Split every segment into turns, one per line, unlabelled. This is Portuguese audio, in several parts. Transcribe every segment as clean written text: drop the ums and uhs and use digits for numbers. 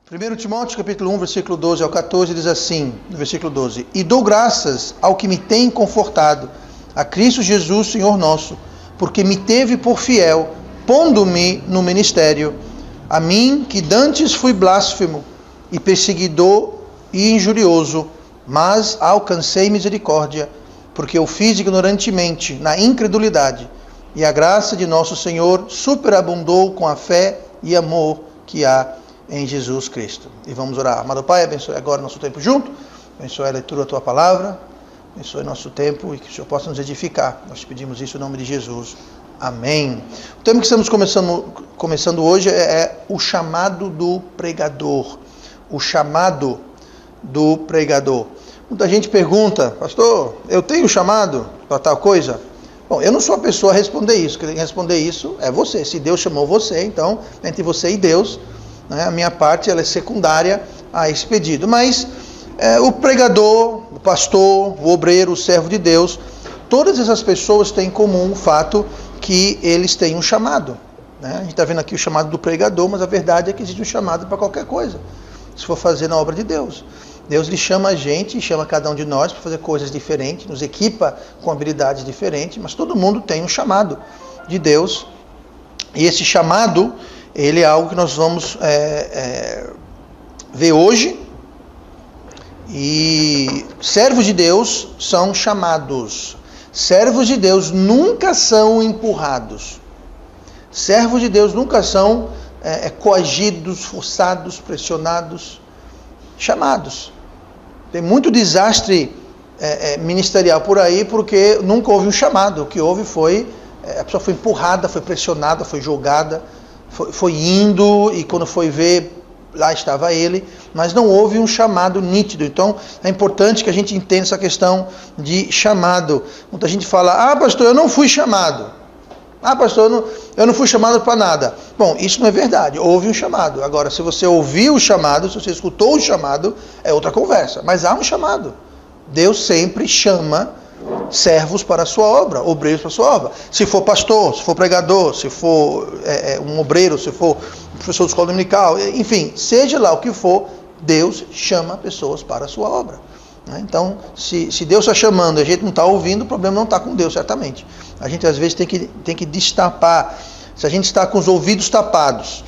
1 Timóteo capítulo 1, versículo 12 ao 14, diz assim, no versículo 12: E dou graças ao que me tem confortado, a Cristo Jesus, Senhor nosso, porque me teve por fiel, pondo-me no ministério, a mim que dantes fui blasfemo, e perseguidor e injurioso, mas alcancei misericórdia, porque eu fiz ignorantemente, na incredulidade, e a graça de nosso Senhor superabundou com a fé e amor que há em Jesus Cristo. E vamos orar. Amado Pai, abençoe agora nosso tempo junto, abençoe a leitura da Tua Palavra, abençoe nosso tempo e que o Senhor possa nos edificar. Nós te pedimos isso em nome de Jesus. Amém. O tema que estamos começando hoje é o chamado do pregador. O chamado do pregador. Muita gente pergunta, pastor, eu tenho chamado para tal coisa? Bom, eu não sou a pessoa a responder isso. Quem responder isso é você. Se Deus chamou você, então, entre você e Deus, né, a minha parte ela é secundária a esse pedido. Mas o pregador, o pastor, o obreiro, o servo de Deus, todas essas pessoas têm em comum o fato que eles têm um chamado. Né? A gente está vendo aqui o chamado do pregador, mas a verdade é que existe um chamado para qualquer coisa, se for fazer na obra de Deus. Deus lhe chama a gente, chama cada um de nós para fazer coisas diferentes, nos equipa com habilidades diferentes, mas todo mundo tem um chamado de Deus. E esse chamado, ele é algo que nós vamos ver hoje. E servos de Deus são chamados. Servos de Deus nunca são empurrados. Servos de Deus nunca são coagidos, forçados, pressionados. Chamados. Tem muito desastre ministerial por aí porque nunca houve um chamado. O que houve foi, a pessoa foi empurrada, foi pressionada, foi jogada, foi indo e quando foi ver, lá estava ele, mas não houve um chamado nítido. Então é importante que a gente entenda essa questão de chamado. Muita gente fala, pastor, eu não fui chamado. Pastor, eu não fui chamado para nada. Bom, isso não é verdade. Houve um chamado. Agora, se você ouviu o chamado, se você escutou o chamado, é outra conversa. Mas há um chamado. Deus sempre chama servos para a sua obra, obreiros para a sua obra. Se for pastor, se for pregador, se for um obreiro, se for professor de escola dominical, enfim, seja lá o que for, Deus chama pessoas para a sua obra. Então, se Deus está chamando e a gente não está ouvindo, o problema não está com Deus, certamente. A gente às vezes tem que destapar. Se a gente está com os ouvidos tapados,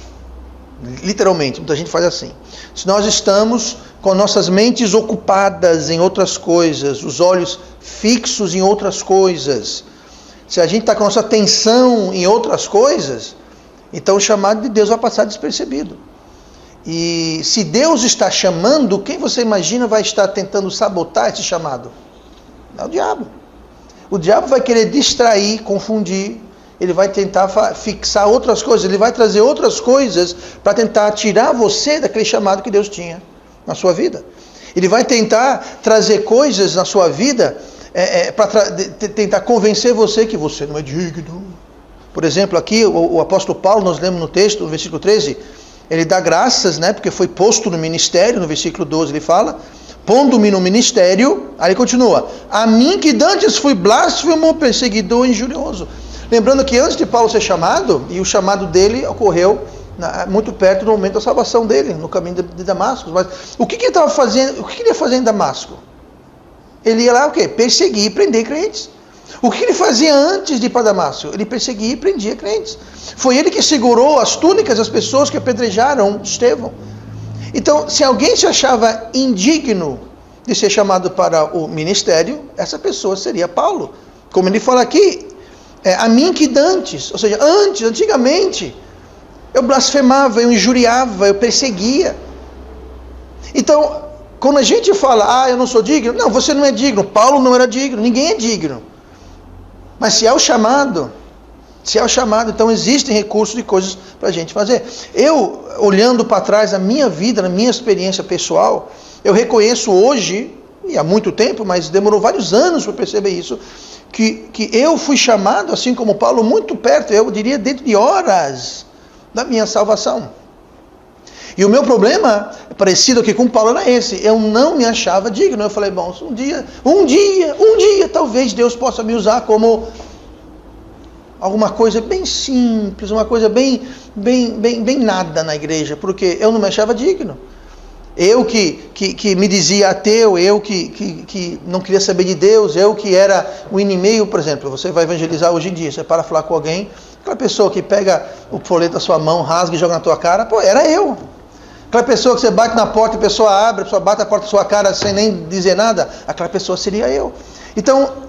literalmente, muita gente faz assim. Se nós estamos com nossas mentes ocupadas em outras coisas, os olhos fixos em outras coisas, se a gente está com a nossa atenção em outras coisas, então o chamado de Deus vai passar despercebido. E se Deus está chamando, quem você imagina vai estar tentando sabotar esse chamado? É o diabo. O diabo vai querer distrair, confundir, ele vai tentar fixar outras coisas, ele vai trazer outras coisas para tentar tirar você daquele chamado que Deus tinha na sua vida. Ele vai tentar trazer coisas na sua vida para tentar convencer você que você não é digno. Por exemplo, aqui o apóstolo Paulo, nós lemos no texto, no versículo 13, ele dá graças, porque foi posto no ministério. No versículo 12 ele fala, pondo-me no ministério, aí ele continua, a mim que dantes fui blasfemo, perseguidor e injurioso. Lembrando que antes de Paulo ser chamado, e o chamado dele ocorreu muito perto do momento da salvação dele, no caminho de Damasco. Mas o que ele estava fazendo? O que ele ia fazer em Damasco? Ele ia lá o quê? Perseguir e prender crentes. O que ele fazia antes de ir para Damasco? Ele perseguia e prendia crentes. Foi ele que segurou as túnicas das pessoas que apedrejaram Estevão. Então, se alguém se achava indigno de ser chamado para o ministério, essa pessoa seria Paulo. Como ele fala aqui, a mim que dantes, ou seja, antigamente, eu blasfemava, eu injuriava, eu perseguia. Então, quando a gente fala, eu não sou digno, não, você não é digno, Paulo não era digno, ninguém é digno. Mas se é o chamado, então existem recursos e coisas para a gente fazer. Eu, olhando para trás na minha vida, na minha experiência pessoal, eu reconheço hoje, e há muito tempo, mas demorou vários anos para perceber isso, que eu fui chamado, assim como Paulo, muito perto, eu diria dentro de horas da minha salvação. E o meu problema, parecido aqui com Paulo, era esse. Eu não me achava digno. Eu falei, bom, um dia, talvez Deus possa me usar como alguma coisa bem simples, uma coisa bem nada na igreja, porque eu não me achava digno. Eu que me dizia ateu, eu que não queria saber de Deus, eu que era o inimigo, por exemplo. Você vai evangelizar hoje em dia, você para falar com alguém, aquela pessoa que pega o folheto da sua mão, rasga e joga na tua cara, pô, era eu. Aquela pessoa que você bate na porta e a pessoa abre, a pessoa bate a porta da sua cara sem nem dizer nada, aquela pessoa seria eu. Então,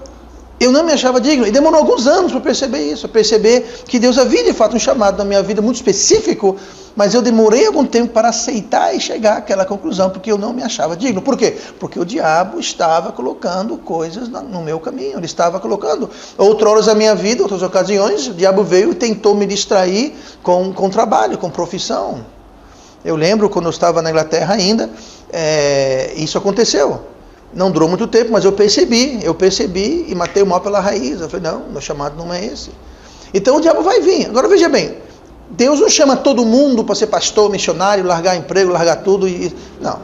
eu não me achava digno, e demorou alguns anos para perceber isso, para perceber que Deus havia de fato um chamado na minha vida muito específico, mas eu demorei algum tempo para aceitar e chegar àquela conclusão, porque eu não me achava digno. Por quê? Porque o diabo estava colocando coisas no meu caminho, ele estava colocando outroras na minha vida, outras ocasiões, o diabo veio e tentou me distrair com trabalho, com profissão. Eu lembro quando eu estava na Inglaterra ainda, isso aconteceu. Não durou muito tempo, mas eu percebi e matei o mal pela raiz. Eu falei, não, meu chamado não é esse. Então o diabo vai vir. Agora veja bem, Deus não chama todo mundo para ser pastor, missionário, largar emprego, largar tudo. Não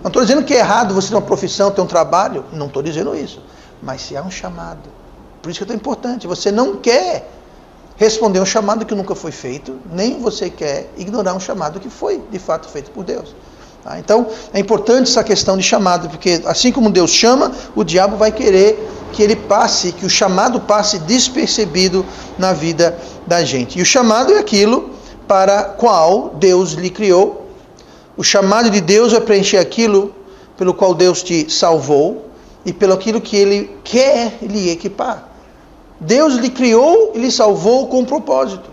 estou dizendo que é errado você ter uma profissão, ter um trabalho. Não estou dizendo isso. Mas se há um chamado, por isso que é tão importante. Você não quer responder um chamado que nunca foi feito, nem você quer ignorar um chamado que foi de fato feito por Deus. Então, é importante essa questão de chamado, porque assim como Deus chama, o diabo vai querer que ele passe, que o chamado passe despercebido na vida da gente. E o chamado é aquilo para qual Deus lhe criou. O chamado de Deus é preencher aquilo pelo qual Deus te salvou e pelo aquilo que Ele quer lhe equipar. Deus lhe criou e lhe salvou com um propósito.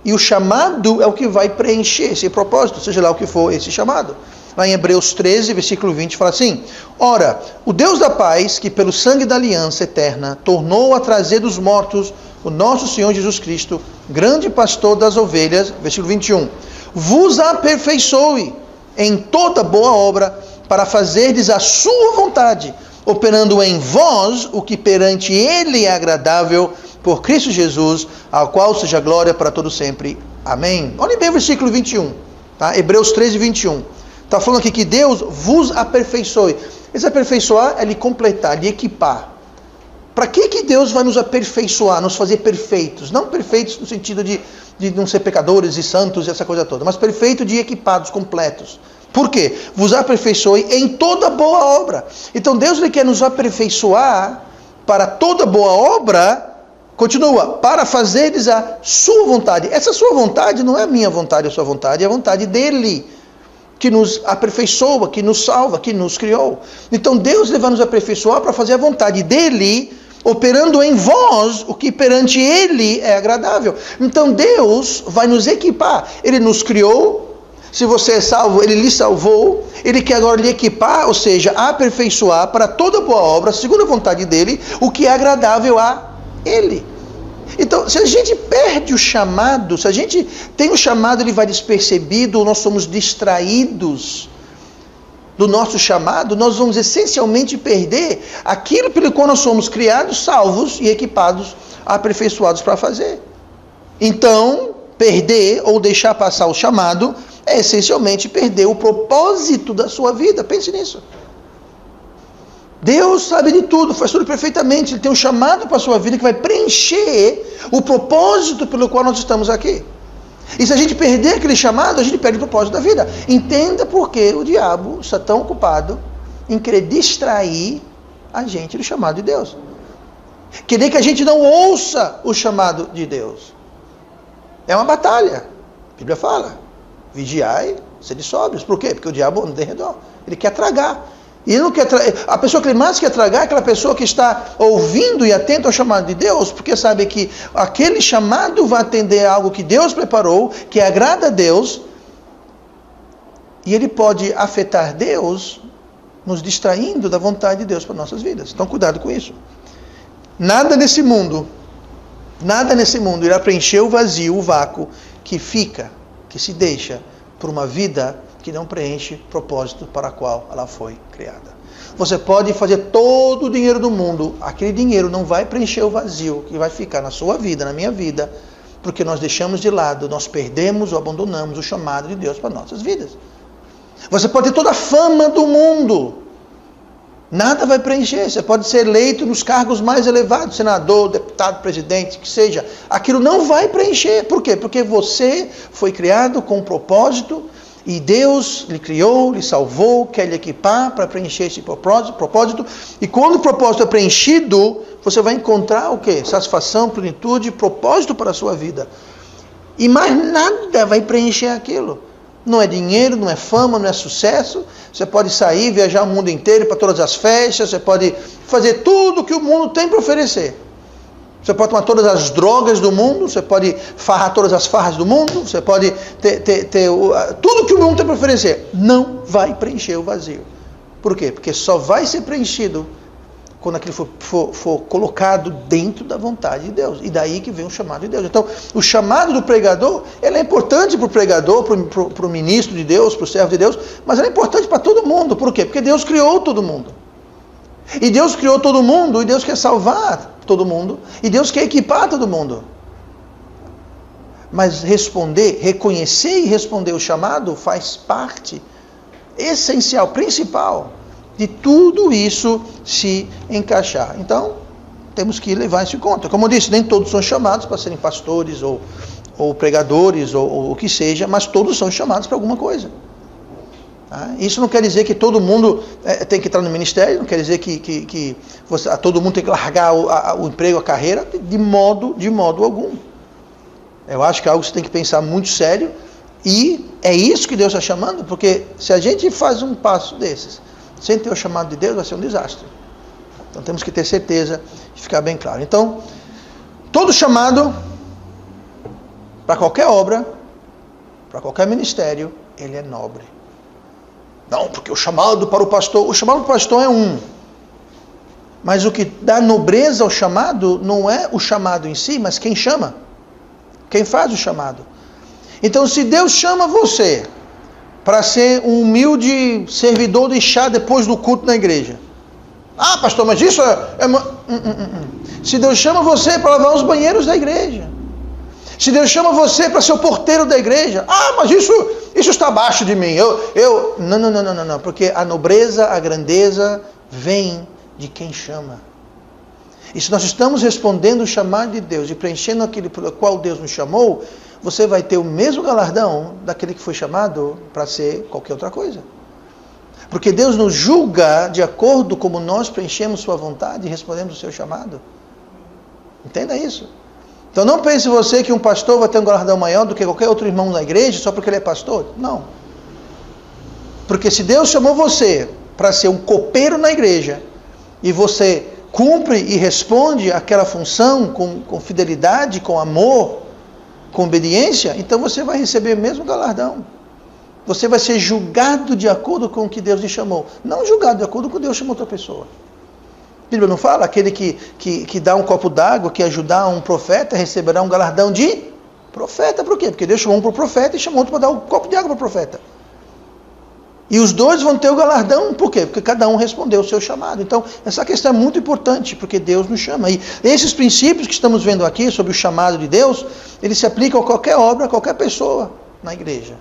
E o chamado é o que vai preencher esse propósito, seja lá o que for esse chamado. Lá em Hebreus 13, versículo 20, fala assim: ora, o Deus da paz, que pelo sangue da aliança eterna tornou a trazer dos mortos o nosso Senhor Jesus Cristo, grande pastor das ovelhas, versículo 21, vos aperfeiçoe em toda boa obra, para fazerdes a sua vontade, operando em vós o que perante Ele é agradável, por Cristo Jesus, ao qual seja glória para todo sempre. Amém. Olhem bem o versículo 21, tá? Hebreus 13, 21. Está falando aqui que Deus vos aperfeiçoe. Esse aperfeiçoar é lhe completar, lhe equipar. Para que Deus vai nos aperfeiçoar, nos fazer perfeitos? Não perfeitos no sentido de não ser pecadores e santos e essa coisa toda, mas perfeito de equipados, completos. Por quê? Vos aperfeiçoe em toda boa obra. Então Deus ele quer nos aperfeiçoar para toda boa obra. Continua, para fazeres a sua vontade. Essa sua vontade não é a minha vontade, a sua vontade, é a vontade dele, que nos aperfeiçoa, que nos salva, que nos criou. Então Deus vai nos aperfeiçoar para fazer a vontade dele, operando em vós o que perante ele é agradável. Então Deus vai nos equipar. Ele nos criou, se você é salvo, ele lhe salvou, ele quer agora lhe equipar, ou seja, aperfeiçoar para toda boa obra, segundo a vontade dele, o que é agradável a ele. Então, se a gente perde o chamado, se a gente tem o chamado, ele vai despercebido, ou nós somos distraídos do nosso chamado, nós vamos essencialmente perder aquilo pelo qual nós somos criados, salvos e equipados, aperfeiçoados para fazer. Então, perder ou deixar passar o chamado é essencialmente perder o propósito da sua vida. Pense nisso. Deus sabe de tudo, faz tudo perfeitamente. Ele tem um chamado para a sua vida que vai preencher o propósito pelo qual nós estamos aqui. E se a gente perder aquele chamado, a gente perde o propósito da vida. Entenda por que o diabo está tão ocupado em querer distrair a gente do chamado de Deus. Querer que a gente não ouça o chamado de Deus. É uma batalha. A Bíblia fala, vigiai, sede sóbrios. Por quê? Porque o diabo anda em redor. Ele quer tragar. E ele não quer a pessoa que ele mais quer tragar é aquela pessoa que está ouvindo e atenta ao chamado de Deus, porque sabe que aquele chamado vai atender a algo que Deus preparou, que agrada a Deus, e ele pode afetar Deus, nos distraindo da vontade de Deus para nossas vidas. Então cuidado com isso. Nada nesse mundo irá preencher o vazio, o vácuo que fica, que se deixa por uma vida que não preenche o propósito para o qual ela foi criada. Você pode fazer todo o dinheiro do mundo, aquele dinheiro não vai preencher o vazio que vai ficar na sua vida, na minha vida, porque nós deixamos de lado, nós perdemos ou abandonamos o chamado de Deus para nossas vidas. Você pode ter toda a fama do mundo, Nada vai preencher. Você pode ser eleito nos cargos mais elevados, senador, deputado, presidente, que seja. Aquilo não vai preencher. Por quê? Porque você foi criado com um propósito e Deus lhe criou, lhe salvou, quer lhe equipar para preencher esse propósito. E quando o propósito é preenchido, você vai encontrar o quê? Satisfação, plenitude, propósito para a sua vida. E mais nada vai preencher aquilo. Não é dinheiro, não é fama, não é sucesso. Você pode sair, viajar o mundo inteiro para todas as festas, você pode fazer tudo que o mundo tem para oferecer. Você pode tomar todas as drogas do mundo, você pode farrar todas as farras do mundo, você pode ter tudo que o mundo tem para oferecer. Não vai preencher o vazio. Por quê? Porque só vai ser preenchido quando aquilo for colocado dentro da vontade de Deus. E daí que vem o chamado de Deus. Então, o chamado do pregador, ele é importante para o pregador, para o ministro de Deus, para o servo de Deus, mas ele é importante para todo mundo. Por quê? Porque Deus criou todo mundo. E Deus criou todo mundo, e Deus quer salvar todo mundo, e Deus quer equipar todo mundo. Mas reconhecer e responder o chamado faz parte essencial, principal, de tudo isso se encaixar. Então, temos que levar isso em conta. Como eu disse, nem todos são chamados para serem pastores ou pregadores ou o que seja, mas todos são chamados para alguma coisa. Isso não quer dizer que todo mundo tem que entrar no ministério, não quer dizer que todo mundo tem que largar o emprego, a carreira, de modo algum. Eu acho que é algo que você tem que pensar muito sério, e é isso que Deus está chamando, porque se a gente faz um passo desses, sem ter o chamado de Deus, vai ser um desastre. Então temos que ter certeza e ficar bem claro. Então, todo chamado para qualquer obra, para qualquer ministério, ele é nobre. Não, porque o chamado para o pastor é um. Mas o que dá nobreza ao chamado não é o chamado em si, mas quem chama. Quem faz o chamado. Então, se Deus chama você para ser um humilde servidor de chá depois do culto na igreja. Ah, pastor, mas isso Se Deus chama você para lavar os banheiros da igreja. Se Deus chama você para ser o porteiro da igreja. Ah, mas isso está abaixo de mim. Não. Porque a nobreza, a grandeza vem de quem chama. E se nós estamos respondendo o chamado de Deus e preenchendo aquilo pelo qual Deus nos chamou, você vai ter o mesmo galardão daquele que foi chamado para ser qualquer outra coisa. Porque Deus nos julga de acordo como nós preenchemos sua vontade e respondemos o seu chamado. Entenda isso. Então não pense você que um pastor vai ter um galardão maior do que qualquer outro irmão na igreja só porque ele é pastor. Não. Porque se Deus chamou você para ser um copeiro na igreja e você cumpre e responde aquela função com fidelidade, com amor, com obediência, então você vai receber o mesmo galardão. Você vai ser julgado de acordo com o que Deus lhe chamou. Não julgado de acordo com o que Deus chamou outra pessoa. A Bíblia não fala? Aquele que dá um copo d'água, que ajudar um profeta, receberá um galardão de profeta. Por quê? Porque Deus chamou um para o profeta e chamou outro para dar um copo de água para o profeta. E os dois vão ter o galardão, por quê? Porque cada um respondeu o seu chamado. Então, essa questão é muito importante, porque Deus nos chama. E esses princípios que estamos vendo aqui, sobre o chamado de Deus, eles se aplicam a qualquer obra, a qualquer pessoa na igreja.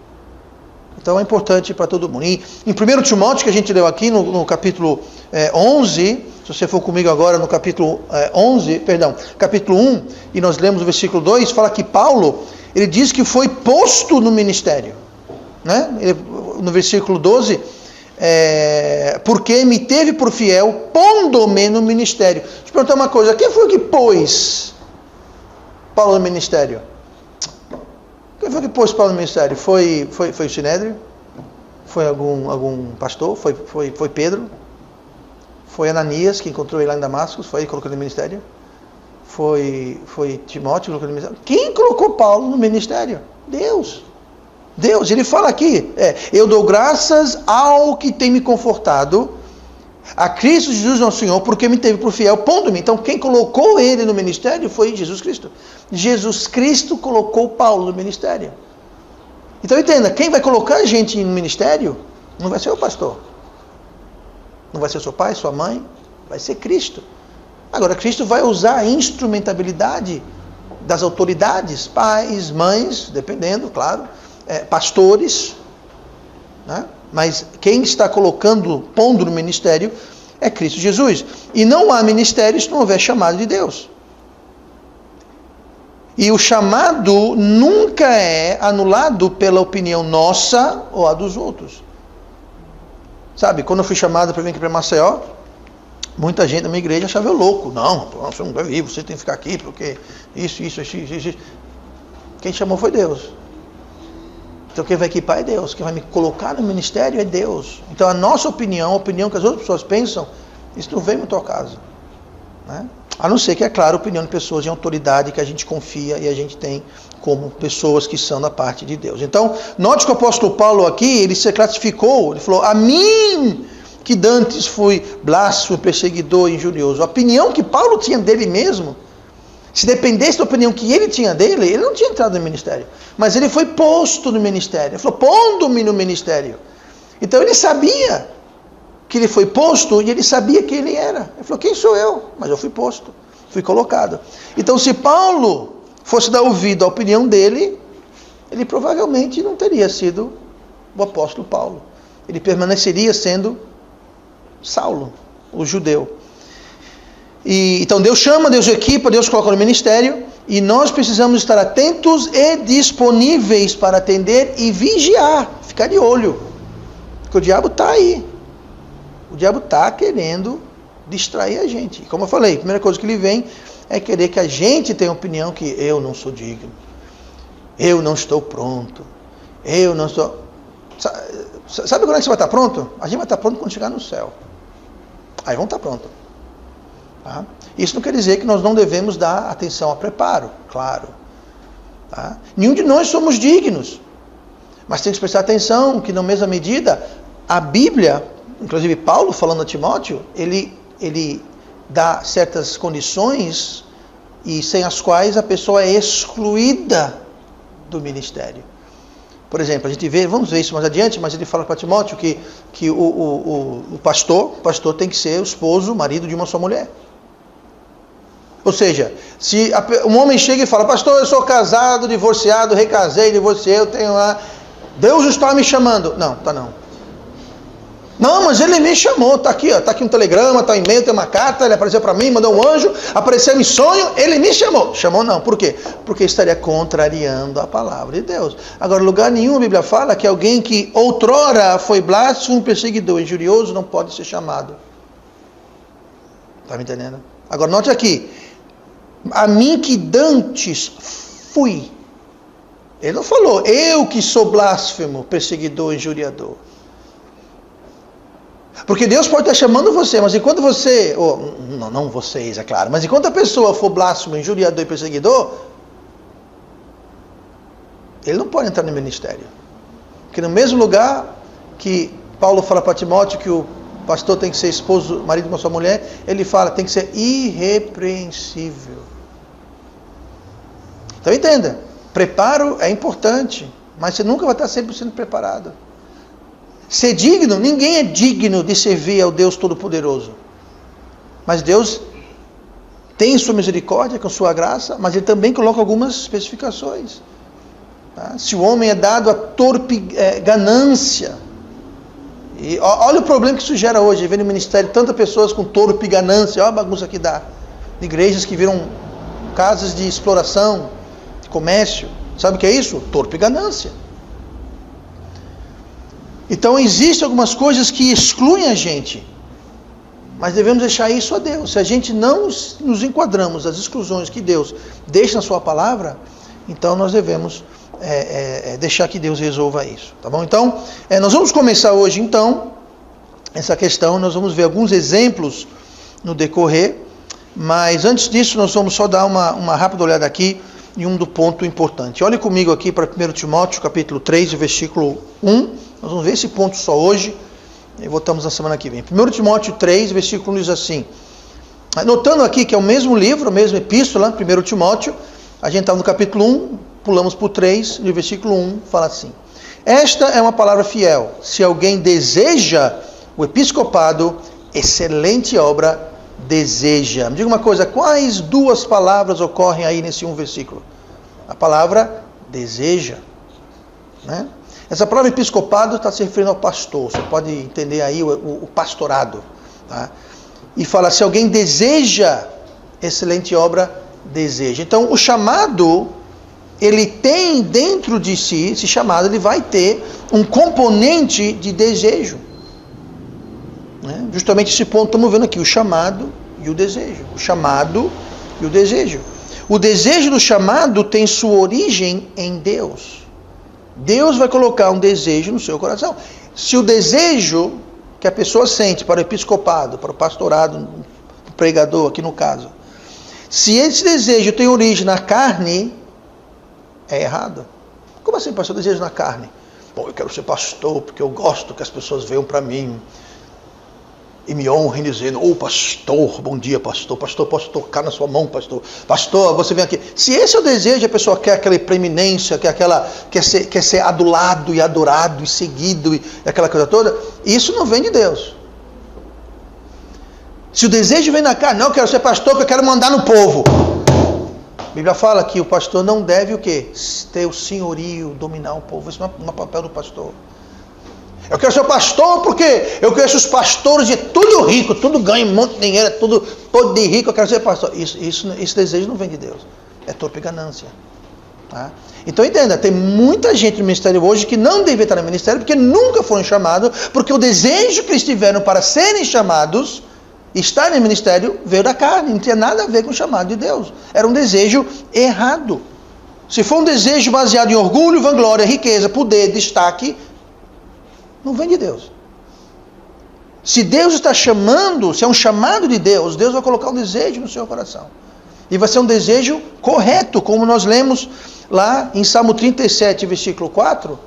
Então, é importante para todo mundo. E em 1 Timóteo, que a gente leu aqui, no capítulo 11, se você for comigo agora no capítulo 1, e nós lemos o versículo 2, fala que Paulo, ele diz que foi posto no ministério. Né? No versículo 12, porque me teve por fiel, pondo-me no ministério. Deixa eu te perguntar uma coisa, quem foi que pôs Paulo no ministério? Quem foi que pôs Paulo no ministério? Foi o Sinédrio? Foi algum pastor? Foi Pedro? Foi Ananias, que encontrou ele lá em Damasco? Foi ele que colocou no ministério? Foi Timóteo que colocou no ministério? Quem colocou Paulo no ministério? Deus, ele fala aqui, eu dou graças ao que tem me confortado, a Cristo Jesus nosso Senhor, porque me teve por fiel, pondo-me. Então quem colocou ele no ministério foi Jesus Cristo. Jesus Cristo colocou Paulo no ministério. Então entenda, quem vai colocar a gente no ministério não vai ser o pastor, não vai ser o seu pai, sua mãe, vai ser Cristo. Agora Cristo vai usar a instrumentabilidade das autoridades, pais, mães, dependendo, claro, pastores, né? Mas quem está pondo no ministério é Cristo Jesus. E não há ministério se não houver chamado de Deus. E o chamado nunca é anulado pela opinião nossa ou a dos outros. Sabe, quando eu fui chamado para vir aqui para Maceió, muita gente da minha igreja achava eu louco. Não, você não vai vir, você tem que ficar aqui, porque isso. Quem chamou foi Deus. Então quem vai equipar é Deus. Quem vai me colocar no ministério é Deus. Então a nossa opinião, a opinião que as outras pessoas pensam, isso não vem muito ao caso. Né? A não ser que, é claro, a opinião de pessoas de autoridade que a gente confia e a gente tem como pessoas que são da parte de Deus. Então, note que o apóstolo Paulo aqui, ele se classificou, ele falou, a mim que dantes fui blasfemo, perseguidor, injurioso. A opinião que Paulo tinha dele mesmo, se dependesse da opinião que ele tinha dele, ele não tinha entrado no ministério. Mas ele foi posto no ministério. Ele falou, pondo-me no ministério. Então ele sabia que ele foi posto e ele sabia quem ele era. Ele falou, quem sou eu? Mas eu fui posto, fui colocado. Então se Paulo fosse dar ouvido à opinião dele, ele provavelmente não teria sido o apóstolo Paulo. Ele permaneceria sendo Saulo, o judeu. Então Deus chama, Deus equipa, Deus coloca no ministério, e nós precisamos estar atentos e disponíveis para atender e vigiar, ficar de olho, porque o diabo está aí. O diabo está querendo distrair a gente. E como eu falei, a primeira coisa que ele vem é querer que a gente tenha opinião que eu não sou digno, eu não estou pronto, eu não estou... Sabe quando é que você vai estar pronto? A gente vai estar pronto quando chegar no céu. Aí vamos estar pronto. Tá? Isso não quer dizer que nós não devemos dar atenção ao preparo, claro. Tá? Nenhum de nós somos dignos. Mas tem que prestar atenção que na mesma medida, a Bíblia, inclusive Paulo falando a Timóteo, ele dá certas condições e sem as quais a pessoa é excluída do ministério. Por exemplo, a gente vê, vamos ver isso mais adiante, mas ele fala para Timóteo que o pastor tem que ser o esposo, o marido de uma só mulher. Ou seja, se um homem chega e fala, pastor, eu sou casado, divorciado, recasei, divorciei, eu tenho lá, Deus está me chamando. Não, tá não. Não, mas ele me chamou, está aqui, ó, tá aqui um telegrama, está um e-mail, tem uma carta, ele apareceu para mim, mandou um anjo, apareceu em sonho, ele me chamou. Chamou não, por quê? Porque estaria contrariando a palavra de Deus. Agora, lugar nenhum a Bíblia fala que alguém que outrora foi blasfemo, perseguidor, injurioso, não pode ser chamado. Está me entendendo? Agora, note aqui, a mim que dantes fui. Ele não falou, eu que sou blasfemo, perseguidor, injuriador. Porque Deus pode estar chamando você, mas enquanto você, não vocês, é claro, mas enquanto a pessoa for blasfemo, injuriador e perseguidor, ele não pode entrar no ministério. Porque no mesmo lugar que Paulo fala para Timóteo que o pastor tem que ser esposo, marido de uma só mulher, ele fala, tem que ser irrepreensível. Então entenda, preparo é importante, mas você nunca vai estar 100% preparado. Ser digno, ninguém é digno de servir ao Deus Todo-Poderoso. Mas Deus tem sua misericórdia, com sua graça, mas Ele também coloca algumas especificações. Tá? Se o homem é dado a torpe ganância, e olha o problema que isso gera hoje, vem no ministério tantas pessoas com torpe ganância, olha a bagunça que dá. Igrejas que viram casas de exploração, de comércio, sabe o que é isso? Torpe ganância. Então existem algumas coisas que excluem a gente, mas devemos deixar isso a Deus. Se a gente não nos enquadramos nas exclusões que Deus deixa na sua palavra, então nós devemos deixar que Deus resolva isso, tá bom? Então, nós vamos começar hoje então, essa questão, nós vamos ver alguns exemplos no decorrer, mas antes disso nós vamos só dar uma rápida olhada aqui em um do ponto importante. Olhe comigo aqui para 1 Timóteo capítulo 3, versículo 1, nós vamos ver esse ponto só hoje, e voltamos na semana que vem. 1 Timóteo 3, versículo 1 diz assim, notando aqui que é o mesmo livro, a mesma epístola, 1 Timóteo, a gente estava no capítulo 1, pulamos para o 3, e o versículo 1 fala assim, esta é uma palavra fiel, se alguém deseja o episcopado, excelente obra deseja. Me diga uma coisa, quais duas palavras ocorrem aí nesse um versículo? A palavra deseja, né? Essa palavra episcopado está se referindo ao pastor, você pode entender aí o pastorado, tá? e fala, se alguém deseja excelente obra, deseja. Então, o chamado, ele tem dentro de si, esse chamado, ele vai ter um componente de desejo. Né? Justamente esse ponto estamos vendo aqui, o chamado e o desejo. O chamado e o desejo. O desejo do chamado tem sua origem em Deus. Deus vai colocar um desejo no seu coração. Se o desejo que a pessoa sente para o episcopado, para o pastorado, para o pregador, aqui no caso, se esse desejo tem origem na carne, é errado. Como assim, pastor, desejo na carne? Bom, eu quero ser pastor porque eu gosto que as pessoas venham para mim e me honrem dizendo, pastor, bom dia, pastor, posso tocar na sua mão, pastor, você vem aqui. Se esse é o desejo, a pessoa quer aquela preeminência, quer ser adulado e adorado e seguido e aquela coisa toda, isso não vem de Deus. Se o desejo vem na carne, não, eu quero ser pastor porque eu quero mandar no povo. A Bíblia fala que o pastor não deve o quê? Ter o senhorio, dominar o povo. Isso não é o papel do pastor. Eu quero ser pastor porque eu conheço os pastores e é tudo rico, tudo ganha um monte de dinheiro, é tudo todo de rico, eu quero ser pastor. Esse desejo não vem de Deus. É torpe ganância. Tá? Então entenda, tem muita gente no ministério hoje que não deve estar no ministério porque nunca foram chamados, porque o desejo que eles tiveram para serem chamados, estar no ministério, veio da carne, não tinha nada a ver com o chamado de Deus. Era um desejo errado. Se for um desejo baseado em orgulho, vanglória, riqueza, poder, destaque, não vem de Deus. Se Deus está chamando, se é um chamado de Deus, Deus vai colocar um desejo no seu coração. E vai ser um desejo correto, como nós lemos lá em Salmo 37, versículo 4.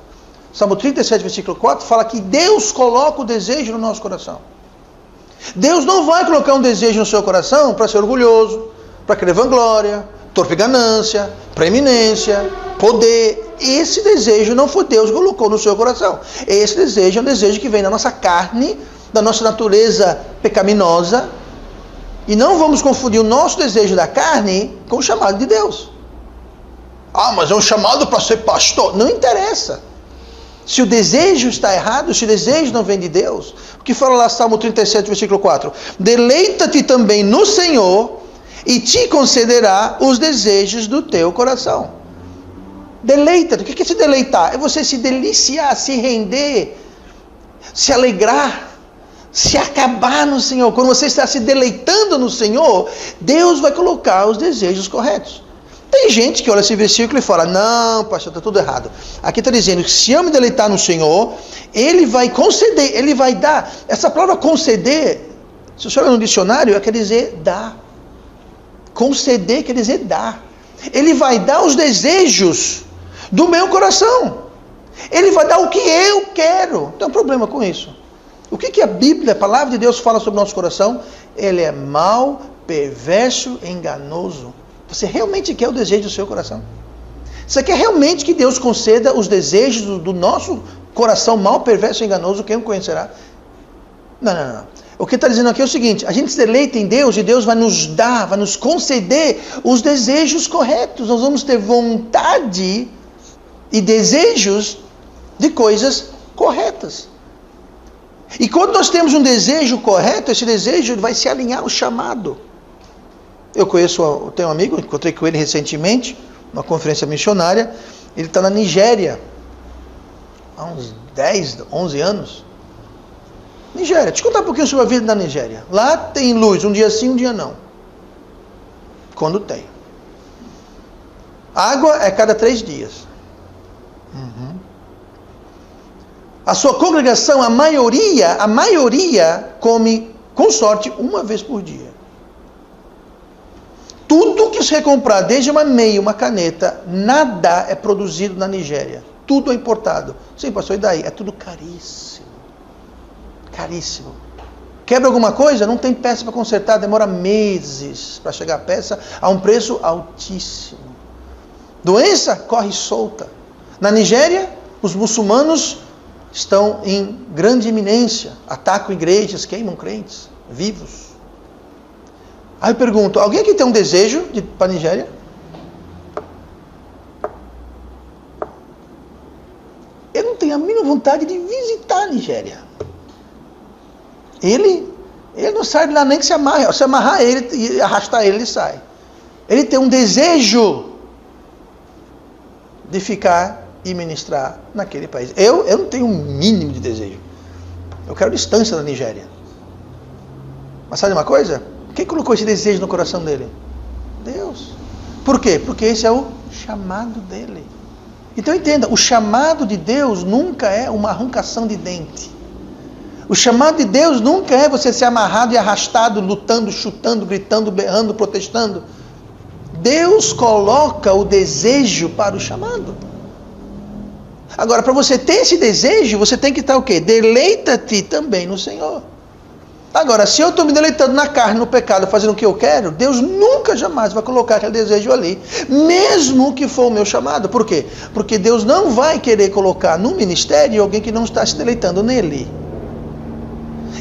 Salmo 37, versículo 4, fala que Deus coloca o desejo no nosso coração. Deus não vai colocar um desejo no seu coração para ser orgulhoso, para querer vanglória, torpe ganância, preeminência, poder. Esse desejo não foi Deus que colocou no seu coração. Esse desejo é um desejo que vem da nossa carne, da nossa natureza pecaminosa. E não vamos confundir o nosso desejo da carne com o chamado de Deus. Mas é um chamado para ser pastor. Não interessa. Se o desejo está errado, se o desejo não vem de Deus, o que fala lá Salmo 37, versículo 4? Deleita-te também no Senhor e te concederá os desejos do teu coração. Deleita-te. O que é se deleitar? É você se deliciar, se render, se alegrar, se acabar no Senhor. Quando você está se deleitando no Senhor, Deus vai colocar os desejos corretos. Tem gente que olha esse versículo e fala, não, pastor, está tudo errado. Aqui está dizendo que se eu me deleitar no Senhor, Ele vai conceder, Ele vai dar. Essa palavra conceder, se você olha no dicionário, quer dizer dar. Conceder quer dizer dar. Ele vai dar os desejos do meu coração. Ele vai dar o que eu quero. Tem um problema com isso. O que a Bíblia, a palavra de Deus fala sobre o nosso coração? Ele é mau, perverso, enganoso. Você realmente quer o desejo do seu coração? Você quer realmente que Deus conceda os desejos do nosso coração mau, perverso e enganoso? Quem o conhecerá? Não. O que está dizendo aqui é o seguinte, a gente se deleita em Deus e Deus vai nos dar, vai nos conceder os desejos corretos. Nós vamos ter vontade e desejos de coisas corretas. E quando nós temos um desejo correto, esse desejo vai se alinhar ao chamado. Eu tenho um amigo, encontrei com ele recentemente, numa conferência missionária. Ele está na Nigéria, há uns 10, 11 anos. Nigéria, deixa eu contar um pouquinho sobre a vida da Nigéria. Lá tem luz, um dia sim, um dia não. Quando tem. Água é cada 3 dias. A sua congregação, a maioria come, com sorte, uma vez por dia. Tudo que você comprar, desde uma meia, uma caneta, nada é produzido na Nigéria. Tudo é importado. Sim, pastor, e daí? É tudo caríssimo. Caríssimo. Quebra alguma coisa? Não tem peça para consertar, demora meses para chegar a peça a um preço altíssimo. Doença corre solta. Na Nigéria, os muçulmanos estão em grande iminência, atacam igrejas, queimam crentes vivos. Aí eu pergunto, alguém aqui tem um desejo de ir para a Nigéria? Eu não tenho a mínima vontade de visitar a Nigéria. Ele Ele não sai de lá nem que se amarre. Se amarrar ele e arrastar ele sai. Ele tem um desejo de ficar e ministrar naquele país. Eu não tenho um mínimo de desejo. Eu quero distância da Nigéria. Mas sabe uma coisa? Quem colocou esse desejo no coração dele? Deus. Por quê? Porque esse é o chamado dele. Então entenda, o chamado de Deus nunca é uma arrancação de dente. O chamado de Deus nunca é você ser amarrado e arrastado, lutando, chutando, gritando, berrando, protestando. Deus coloca o desejo para o chamado. Agora, para você ter esse desejo, você tem que estar o quê? Deleita-te também no Senhor. Agora, se eu estou me deleitando na carne, no pecado, fazendo o que eu quero, Deus nunca, jamais vai colocar aquele desejo ali, mesmo que for o meu chamado. Por quê? Porque Deus não vai querer colocar no ministério alguém que não está se deleitando nele.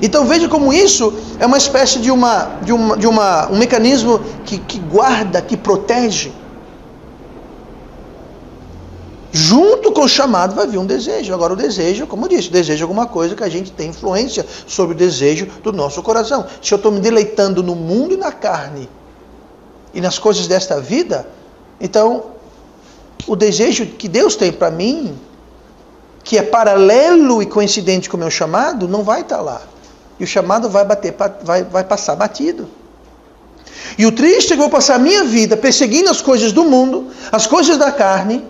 Então veja como isso é uma espécie de um mecanismo que guarda, que protege. Junto com o chamado vai vir um desejo. Agora o desejo, como eu disse, o desejo é alguma coisa que a gente tem influência sobre o desejo do nosso coração. Se eu estou me deleitando no mundo e na carne e nas coisas desta vida, então o desejo que Deus tem para mim, que é paralelo e coincidente com o meu chamado, não vai estar lá. E o chamado vai passar batido. E o triste é que eu vou passar a minha vida perseguindo as coisas do mundo, as coisas da carne.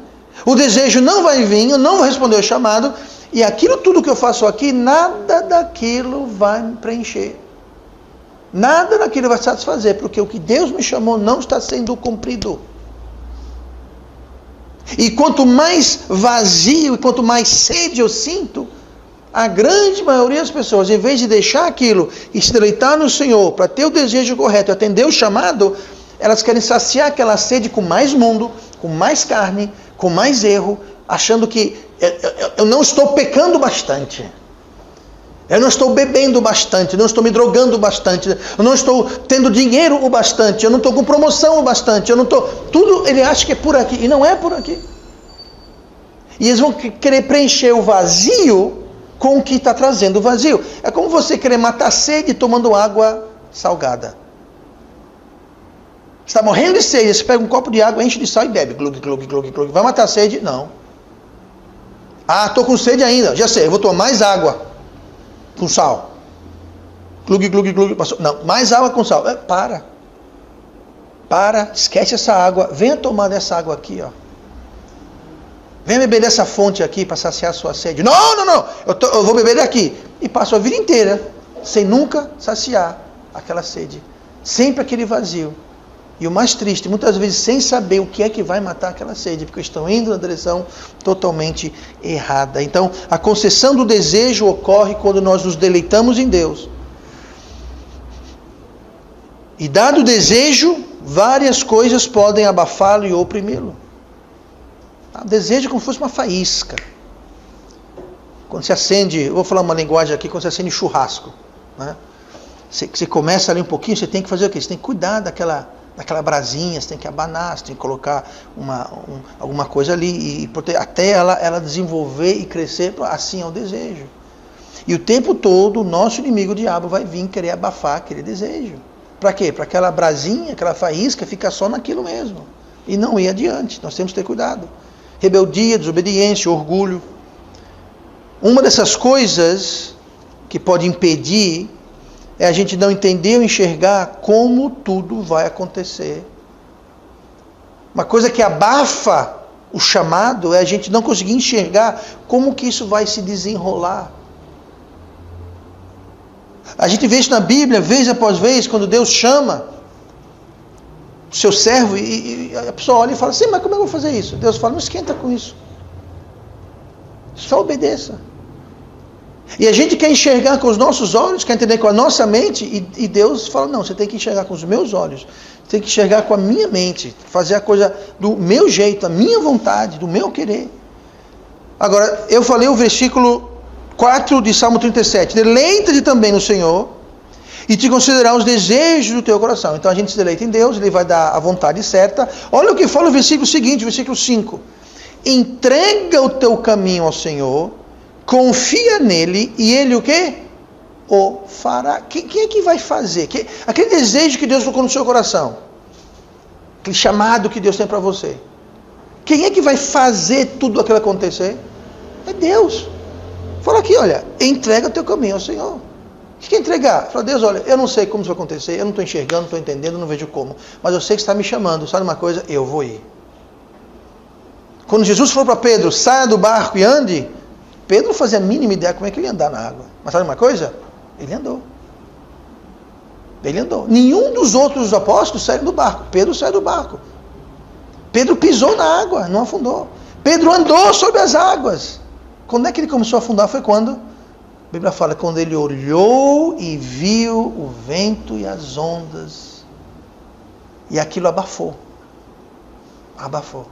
O desejo não vai vir, eu não vou responder ao chamado. E aquilo tudo que eu faço aqui, nada daquilo vai me preencher. Nada daquilo vai satisfazer, porque o que Deus me chamou não está sendo cumprido. E quanto mais vazio e quanto mais sede eu sinto, a grande maioria das pessoas, em vez de deixar aquilo e se deleitar no Senhor para ter o desejo correto, atender o chamado, elas querem saciar aquela sede com mais mundo, com mais carne, com mais erro, achando que eu não estou pecando bastante. Eu não estou bebendo bastante, eu não estou me drogando bastante, eu não estou tendo dinheiro o bastante, eu não estou com promoção o bastante, eu não estou... Tudo ele acha que é por aqui, e não é por aqui. E eles vão querer preencher o vazio com o que está trazendo o vazio. É como você querer matar a sede tomando água salgada. Você está morrendo de sede, você pega um copo de água, enche de sal e bebe. Glug, glug, glug, glug. Vai matar a sede? Não. Ah, estou com sede ainda. Já sei, eu vou tomar mais água com sal. Glug, glug, glug. Não, mais água com sal. Para, esquece essa água. Venha tomar dessa água aqui, ó. Venha beber dessa fonte aqui para saciar a sua sede. Não. Eu vou beber daqui. E passo a vida inteira sem nunca saciar aquela sede. Sempre aquele vazio. E o mais triste, muitas vezes sem saber o que é que vai matar aquela sede, porque estão indo na direção totalmente errada. Então, a concessão do desejo ocorre quando nós nos deleitamos em Deus. E dado o desejo, várias coisas podem abafá-lo e oprimi-lo. O desejo é como se fosse uma faísca. Quando se acende, eu vou falar uma linguagem aqui, quando se acende churrasco, né? Você começa ali um pouquinho, você tem que fazer o quê? Você tem que cuidar daquela brasinha, você tem que abanar, você tem que colocar alguma coisa ali, até ela desenvolver e crescer, assim é o desejo. E o tempo todo, o nosso inimigo, o diabo, vai vir querer abafar aquele desejo. Para quê? Para aquela brasinha, aquela faísca, ficar só naquilo mesmo. E não ir adiante, nós temos que ter cuidado. Rebeldia, desobediência, orgulho. Uma dessas coisas que pode impedir é a gente não entender ou enxergar como tudo vai acontecer. Uma coisa que abafa o chamado é a gente não conseguir enxergar como que isso vai se desenrolar. A gente vê isso na Bíblia, vez após vez, quando Deus chama o seu servo e a pessoa olha e fala assim, mas como é que eu vou fazer isso? Deus fala, não esquenta com isso. Só obedeça. E a gente quer enxergar com os nossos olhos, quer entender com a nossa mente, e Deus fala, não, você tem que enxergar com os meus olhos, você tem que enxergar com a minha mente, fazer a coisa do meu jeito, a minha vontade, do meu querer. Agora, eu falei o versículo 4 de Salmo 37, deleita-te também no Senhor, e te considerar os desejos do teu coração. Então a gente se deleita em Deus, Ele vai dar a vontade certa. Olha o que fala o versículo seguinte, versículo 5. Entrega o teu caminho ao Senhor, confia nele, e Ele o quê? o fará. Quem é que vai fazer? Aquele desejo que Deus colocou no seu coração, aquele chamado que Deus tem para você, quem é que vai fazer tudo aquilo acontecer? É Deus. Fala aqui, olha, entrega teu caminho ao Senhor. O que é entregar? Fala, Deus, olha, eu não sei como isso vai acontecer, eu não estou enxergando, não estou entendendo, não vejo como, mas eu sei que está me chamando, sabe uma coisa? Eu vou ir. Quando Jesus falou para Pedro, saia do barco e ande, Pedro não fazia a mínima ideia como é que ele ia andar na água. Mas sabe uma coisa? Ele andou. Ele andou. Nenhum dos outros apóstolos saiu do barco. Pedro saiu do barco. Pedro pisou na água, não afundou. Pedro andou sobre as águas. Quando é que ele começou a afundar? Foi quando? A Bíblia fala, quando ele olhou e viu o vento e as ondas. E aquilo abafou. Abafou.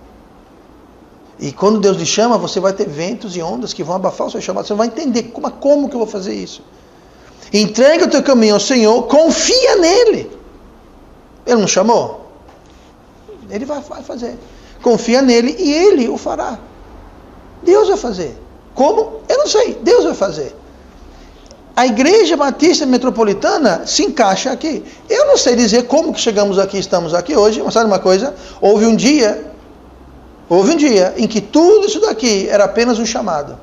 E quando Deus lhe chama, você vai ter ventos e ondas que vão abafar o seu chamado. Você não vai entender como que eu vou fazer isso. Entrega o teu caminho ao Senhor, confia nele. Ele não chamou? Ele vai fazer. Confia nele e ele o fará. Deus vai fazer. Como? Eu não sei. Deus vai fazer. A Igreja Batista Metropolitana se encaixa aqui. Eu não sei dizer como que chegamos aqui, estamos aqui hoje, mas sabe uma coisa? Houve um dia em que tudo isso daqui era apenas um chamado.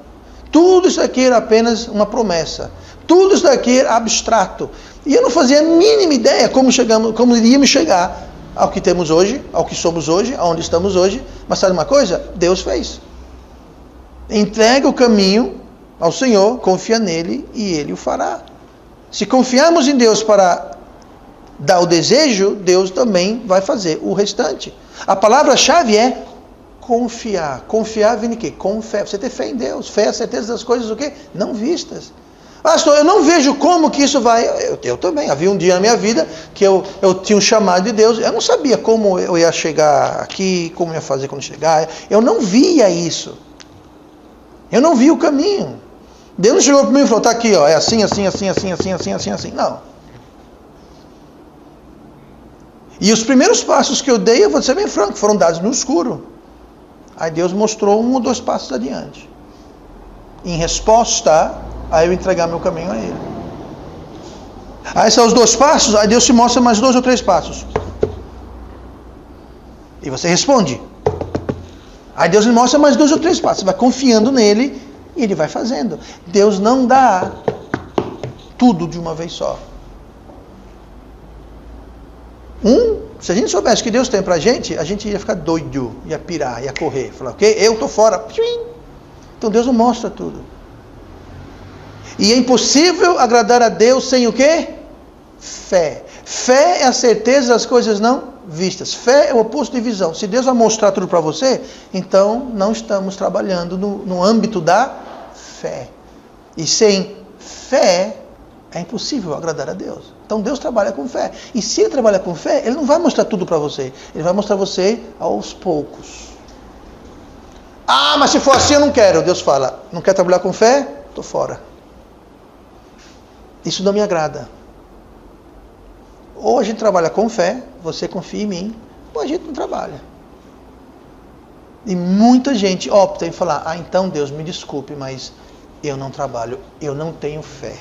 Tudo isso daqui era apenas uma promessa. Tudo isso daqui era abstrato. E eu não fazia a mínima ideia como iríamos chegar ao que temos hoje, ao que somos hoje, aonde estamos hoje. Mas sabe uma coisa? Deus fez. Entrega o caminho ao Senhor, confia nele e ele o fará. Se confiarmos em Deus para dar o desejo, Deus também vai fazer o restante. A palavra-chave é confiar. Confiar vem de quê? Com fé. Você ter fé em Deus. Fé é a certeza das coisas o quê? Não vistas. Pastor, eu não vejo como que isso vai. Eu também. Havia um dia na minha vida que eu tinha um chamado de Deus. Eu não sabia como eu ia chegar aqui, como eu ia fazer quando chegar. Eu não via isso. Eu não vi o caminho. Deus não chegou para mim e falou, está aqui, ó, é assim. Não. E os primeiros passos que eu dei, eu vou ser bem franco, foram dados no escuro. Aí Deus mostrou 1 ou 2 passos adiante. Em resposta, aí eu entregar meu caminho a Ele. Aí são os 2 passos, aí Deus te mostra mais 2 ou 3 passos. E você responde. Aí Deus lhe mostra mais 2 ou 3 passos. Você vai confiando nele e Ele vai fazendo. Deus não dá tudo de uma vez só. Se a gente soubesse que Deus tem pra gente ia ficar doido, ia pirar, ia correr. Falar, ok, eu tô fora. Então Deus não mostra tudo. E é impossível agradar a Deus sem o quê? Fé. Fé é a certeza das coisas não vistas. Fé é o oposto de visão. Se Deus vai mostrar tudo para você, então não estamos trabalhando no âmbito da fé. E sem fé é impossível agradar a Deus. Então Deus trabalha com fé. E se Ele trabalha com fé, Ele não vai mostrar tudo para você. Ele vai mostrar você aos poucos. Ah, mas se for assim eu não quero. Deus fala, não quer trabalhar com fé? Estou fora. Isso não me agrada. Ou a gente trabalha com fé, você confia em mim, ou a gente não trabalha. E muita gente opta em falar, então Deus, me desculpe, mas eu não trabalho, eu não tenho fé.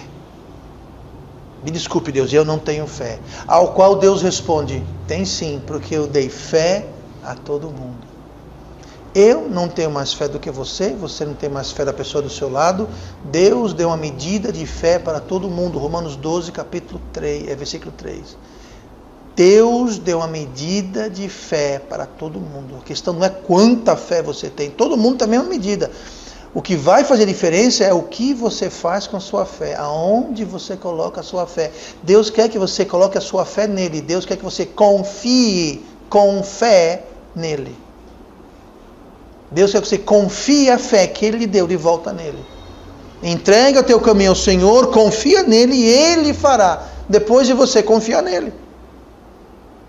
Me desculpe, Deus, eu não tenho fé. Ao qual Deus responde, tem sim, porque eu dei fé a todo mundo. Eu não tenho mais fé do que você não tem mais fé da pessoa do seu lado. Deus deu uma medida de fé para todo mundo. Romanos 12, capítulo 3, versículo 3. Deus deu uma medida de fé para todo mundo. A questão não é quanta fé você tem. Todo mundo tem a mesma medida. O que vai fazer diferença é o que você faz com a sua fé. Aonde você coloca a sua fé. Deus quer que você coloque a sua fé nele. Deus quer que você confie com fé nele. Deus quer que você confie a fé que Ele lhe deu de volta nele. Entrega o teu caminho ao Senhor, confia nele e Ele fará. Depois de você confiar nele.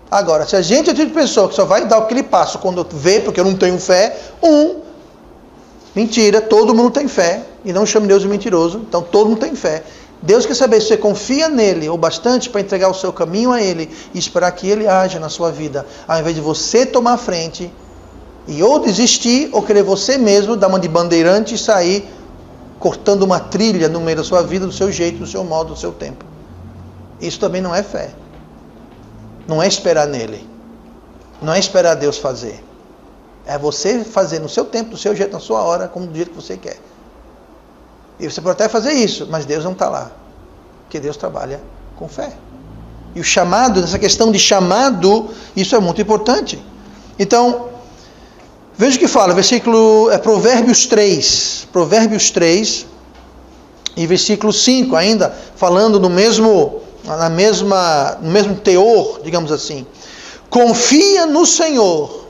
Agora, se a gente é o tipo de pessoa que só vai dar aquele passo quando vê, porque eu não tenho fé, mentira, todo mundo tem fé. E não chame Deus de mentiroso, então todo mundo tem fé. Deus quer saber se você confia nele o bastante para entregar o seu caminho a Ele e esperar que Ele haja na sua vida, ao invés de você tomar a frente e ou desistir, ou querer você mesmo dar uma de bandeirante e sair cortando uma trilha no meio da sua vida, do seu jeito, do seu modo, do seu tempo. Isso também não é fé. Não é esperar nele. Não é esperar Deus fazer. É você fazer no seu tempo, do seu jeito, na sua hora, como do jeito que você quer. E você pode até fazer isso, mas Deus não está lá. Porque Deus trabalha com fé. E o chamado, nessa questão de chamado, isso é muito importante. Então, veja o que fala, Provérbios 3, e versículo 5, ainda falando no mesmo teor, digamos assim. Confia no Senhor.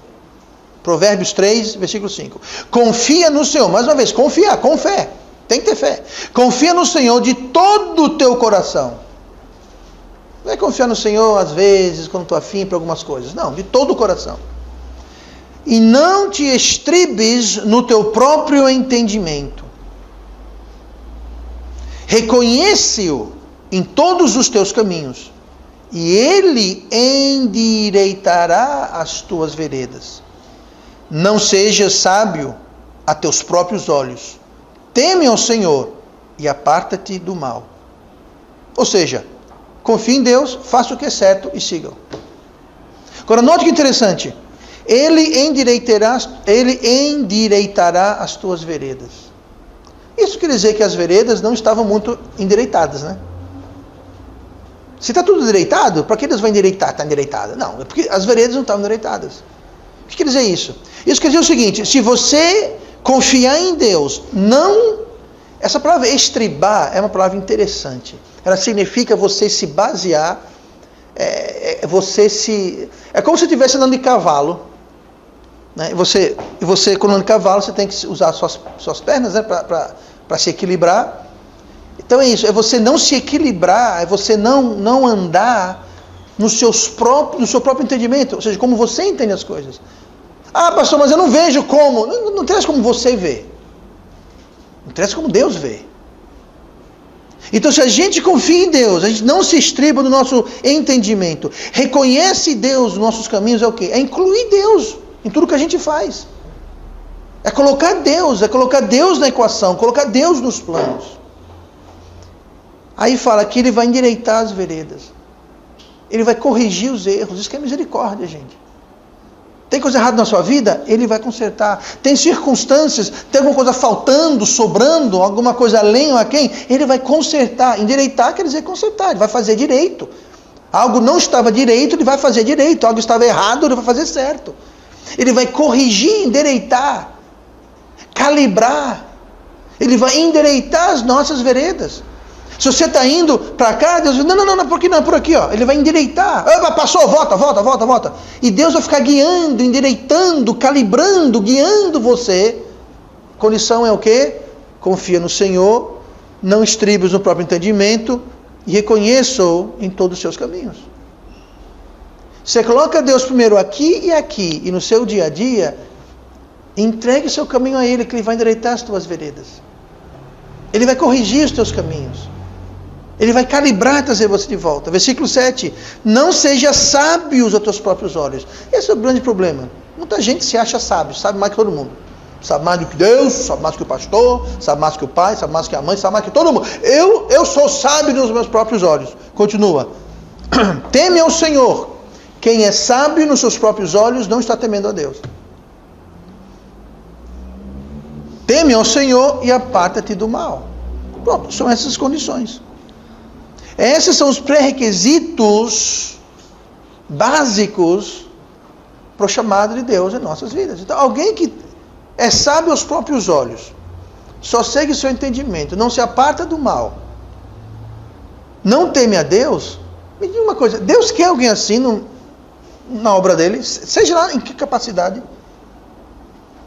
Provérbios 3, versículo 5. Confia no Senhor. Mais uma vez, confiar, com fé. Tem que ter fé. Confia no Senhor de todo o teu coração. Não é confiar no Senhor, às vezes, quando estou afim para algumas coisas. Não, de todo o coração. E não te estribes no teu próprio entendimento. Reconhece-o em todos os teus caminhos, e ele endireitará as tuas veredas. Não sejas sábio a teus próprios olhos. Teme ao Senhor e aparta-te do mal. Ou seja, confie em Deus, faça o que é certo e siga-o. Agora, note que interessante. Ele endireitará as tuas veredas. Isso quer dizer que as veredas não estavam muito endireitadas, né? Se está tudo endireitado, para que Deus vai endireitar? Está endireitada. Não, é porque as veredas não estavam endireitadas. O que quer dizer isso? Isso quer dizer o seguinte: se você confiar em Deus, essa palavra estribar é uma palavra interessante. Ela significa você se basear, é como se estivesse andando de cavalo, né? Você quando anda de cavalo, você tem que usar suas pernas, né, para se equilibrar. Então é isso, é você não se equilibrar, é você não andar no seu próprio entendimento, ou seja, como você entende as coisas. Ah, pastor, mas eu não vejo como. Não interessa como você vê. Interessa como Deus vê. Então, se a gente confia em Deus, a gente não se estriba no nosso entendimento, reconhece Deus nos nossos caminhos, é o quê? É incluir Deus em tudo que a gente faz. É colocar Deus na equação, colocar Deus nos planos. Aí fala que ele vai endireitar as veredas. Ele vai corrigir os erros. Isso que é misericórdia, gente. Tem coisa errada na sua vida? Ele vai consertar. Tem circunstâncias, tem alguma coisa faltando, sobrando, alguma coisa além ou a quem? Ele vai consertar. Endireitar quer dizer consertar. Ele vai fazer direito. Algo não estava direito, ele vai fazer direito. Algo estava errado, ele vai fazer certo. Ele vai corrigir, endireitar, calibrar. Ele vai endireitar as nossas veredas. Se você está indo para cá, Deus diz, não, por aqui não, por aqui, ó. Ele vai endireitar. Passou, volta. E Deus vai ficar guiando, endireitando, calibrando, guiando você. Condição é o quê? Confia no Senhor, não estribes no próprio entendimento e reconheça-o em todos os seus caminhos. Você coloca Deus primeiro aqui, e no seu dia a dia, entregue o seu caminho a Ele, que Ele vai endireitar as tuas veredas. Ele vai corrigir os teus caminhos. Ele vai calibrar e trazer você de volta. Versículo 7. Não seja sábios aos teus próprios olhos. Esse é o grande problema. Muita gente se acha sábio, sabe mais que todo mundo. Sabe mais do que Deus, sabe mais que o pastor, sabe mais que o pai, sabe mais que a mãe, sabe mais que todo mundo. Eu sou sábio nos meus próprios olhos. Continua. Teme ao Senhor. Quem é sábio nos seus próprios olhos não está temendo a Deus. Teme ao Senhor e aparta-te do mal. Pronto, são essas condições. Esses são os pré-requisitos básicos para o chamado de Deus em nossas vidas. Então, alguém que é sábio aos próprios olhos, só segue o seu entendimento, não se aparta do mal, não teme a Deus, me diga uma coisa, Deus quer alguém assim na obra dele, seja lá em que capacidade.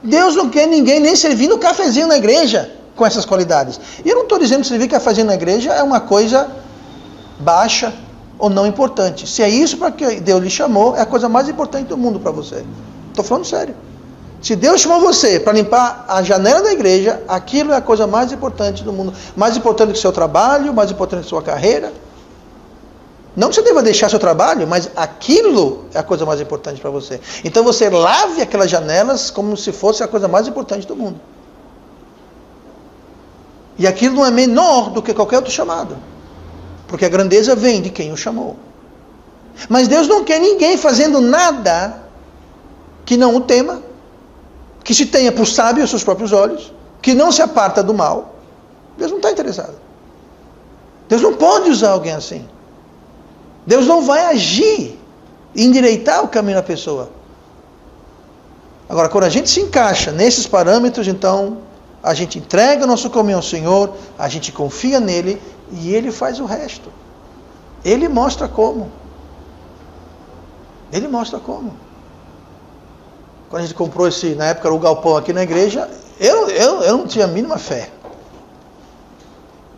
Deus não quer ninguém nem servindo cafezinho na igreja com essas qualidades. E eu não estou dizendo que servir cafezinho na igreja é uma coisa baixa ou não importante. Se é isso para que Deus lhe chamou, é a coisa mais importante do mundo para você. Estou falando sério. Se Deus chamou você para limpar a janela da igreja, aquilo é a coisa mais importante do mundo. Mais importante do que o seu trabalho, mais importante do que a sua carreira. Não que você deva deixar seu trabalho, mas aquilo é a coisa mais importante para você. Então você lave aquelas janelas como se fosse a coisa mais importante do mundo. E aquilo não é menor do que qualquer outro chamado. Porque a grandeza vem de quem o chamou. Mas Deus não quer ninguém fazendo nada que não o tema, que se tenha por sábio aos seus próprios olhos, que não se aparta do mal. Deus não está interessado. Deus não pode usar alguém assim. Deus não vai agir e endireitar o caminho da pessoa. Agora, quando a gente se encaixa nesses parâmetros, então a gente entrega o nosso caminho ao Senhor, a gente confia nele e ele faz o resto. Ele mostra como. Ele mostra como. Quando a gente comprou na época era o galpão aqui na igreja, eu não tinha a mínima fé.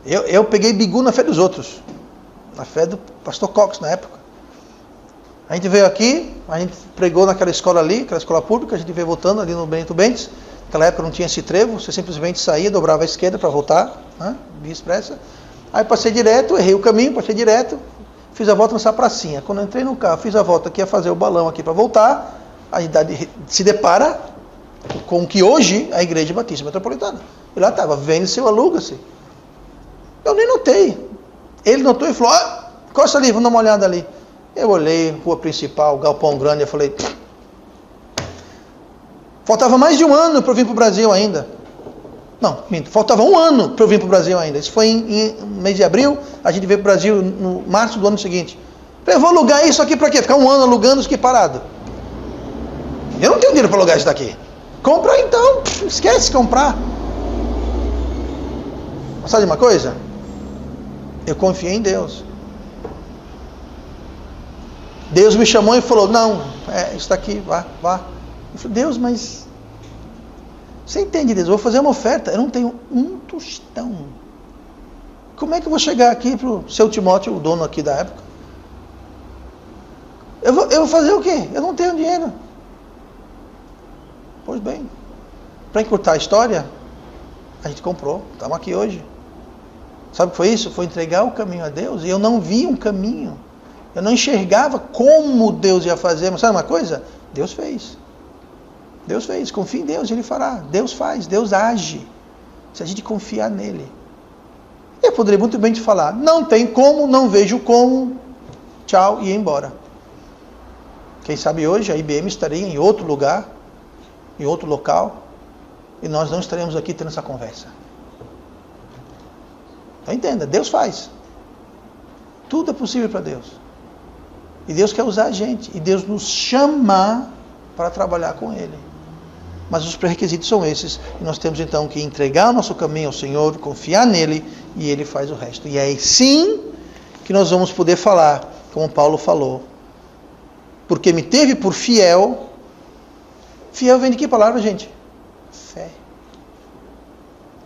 Eu peguei bigu na fé dos outros. Na fé do pastor Cox na época. A gente veio aqui, a gente pregou naquela escola ali, aquela escola pública, a gente veio voltando ali no Benito Bentes. Naquela época não tinha esse trevo, você simplesmente saía, dobrava a esquerda para voltar, né? Via expressa. Aí passei direto, errei o caminho, passei direto, fiz a volta nessa pracinha. Quando eu entrei no carro, fiz a volta aqui, ia fazer o balão aqui para voltar, a gente se depara com o que hoje é a Igreja Batista Metropolitana. E lá estava, vende-se ou aluga-se. Eu nem notei. Ele notou e falou, encosta ali, vamos dar uma olhada ali. Eu olhei, rua principal, galpão grande, eu falei... Faltava mais de um ano para eu vir para o Brasil ainda. Não, minto, faltava um ano para eu vir para o Brasil ainda. Isso foi em mês de abril, a gente veio para o Brasil no março do ano seguinte. Eu vou alugar isso aqui para quê? Ficar um ano alugando isso aqui parado. Eu não tenho dinheiro para alugar isso daqui. Compra então, esquece de comprar. Mas sabe de uma coisa? Eu confiei em Deus. Deus me chamou e falou, não, isso daqui, vá. Eu falei, Deus, mas... Você entende, Deus, eu vou fazer uma oferta, eu não tenho um tostão. Como é que eu vou chegar aqui para o seu Timóteo, o dono aqui da época? Eu vou fazer o quê? Eu não tenho dinheiro. Pois bem, para encurtar a história, a gente comprou, estamos aqui hoje. Sabe o que foi isso? Foi entregar o caminho a Deus, e eu não vi um caminho. Eu não enxergava como Deus ia fazer, mas sabe uma coisa? Deus fez. Deus fez, confia em Deus, Ele fará. Deus faz, Deus age. Se a gente confiar nele. Eu poderia muito bem te falar, não tem como, não vejo como, tchau, e ir embora. Quem sabe hoje a IBM estaria em outro lugar, em outro local, e nós não estaremos aqui tendo essa conversa. Então entenda, Deus faz. Tudo é possível para Deus. E Deus quer usar a gente. E Deus nos chama para trabalhar com Ele. Mas os pré-requisitos são esses. E nós temos então que entregar o nosso caminho ao Senhor, confiar nele, e Ele faz o resto. E é aí sim que nós vamos poder falar, como Paulo falou. Porque me teve por fiel. Fiel vem de que palavra, gente? Fé.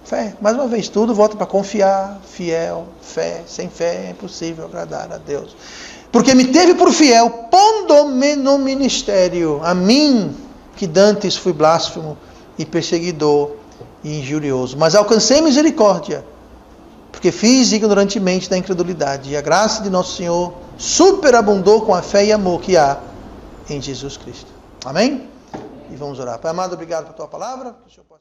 Fé. Mais uma vez, tudo volta para confiar, fiel, fé. Sem fé é impossível agradar a Deus. Porque me teve por fiel, pondo-me no ministério, a mim, que dantes fui blasfemo e perseguidor e injurioso. Mas alcancei misericórdia, porque fiz ignorantemente da incredulidade. E a graça de nosso Senhor superabundou com a fé e amor que há em Jesus Cristo. Amém? E vamos orar. Pai amado, obrigado por tua palavra. Que o Senhor possa...